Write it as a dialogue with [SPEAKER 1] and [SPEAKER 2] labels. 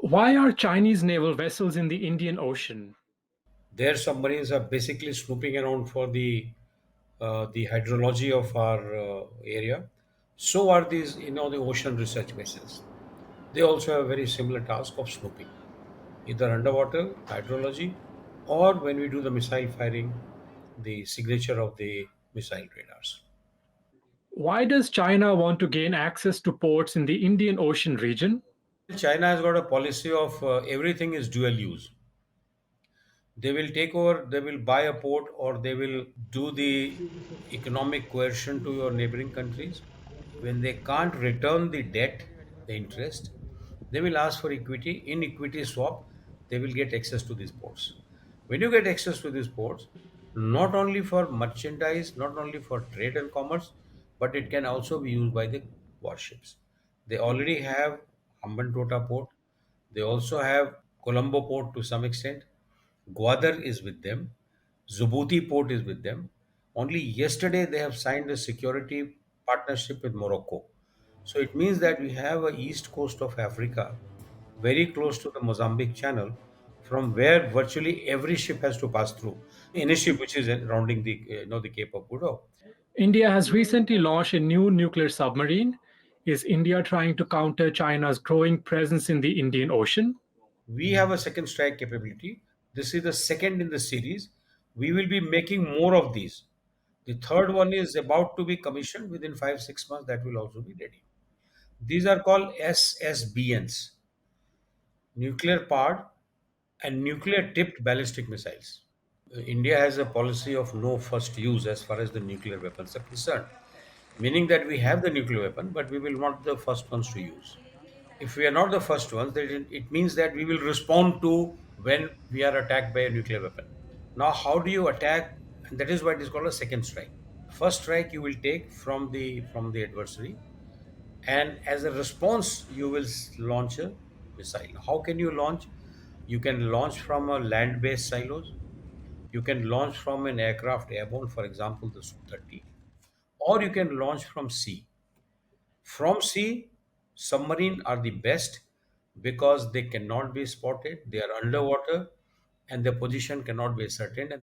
[SPEAKER 1] Why are Chinese naval vessels in the Indian Ocean?
[SPEAKER 2] Their submarines are basically snooping around for the hydrology of our area. So are these, the ocean research vessels. They also have a very similar task of snooping, either underwater hydrology, or when we do the missile firing, the signature of the missile radars.
[SPEAKER 1] Why does China want to gain access to ports in the Indian Ocean region?
[SPEAKER 2] China has got a policy of everything is dual use. They will take over, they will buy a port, or they will do the economic coercion to your neighboring countries. When they can't return the debt, the interest, they will ask for equity. In equity swap, they will get access to these ports. When you get access to these ports, not only for merchandise, not only for trade and commerce, but it can also be used by the warships. They already have Hambantota port. They also have Colombo port to some extent. Gwadar is with them. Djibouti port is with them. Only yesterday they have signed a security partnership with Morocco. So it means that we have a east coast of Africa, very close to the Mozambique Channel, from where virtually every ship has to pass through. Any ship which is rounding the Cape of Good Hope.
[SPEAKER 1] India has recently launched a new nuclear submarine. Is India trying to counter China's growing presence in the Indian Ocean?
[SPEAKER 2] We have a second strike capability. This is the second in the series. We will be making more of these. The third one is about to be commissioned within 5 6 months. That will also be ready. These are called SSBNs, nuclear powered and nuclear tipped ballistic missiles. India has a policy of no first use as far as the nuclear weapons are concerned, meaning that we have the nuclear weapon, but we will not be the first ones to use. If we are not the first ones, then it means that we will respond to when we are attacked by a nuclear weapon. Now, how do you attack? And that is why it is called a second strike. First strike you will take from the adversary, and as a response you will launch a missile. How can you launch? You can launch from a land-based silos. You can launch from an aircraft airborne, for example, the Su-30, or you can launch from sea. From sea, submarine are the best because they cannot be spotted. They are underwater, and their position cannot be ascertained.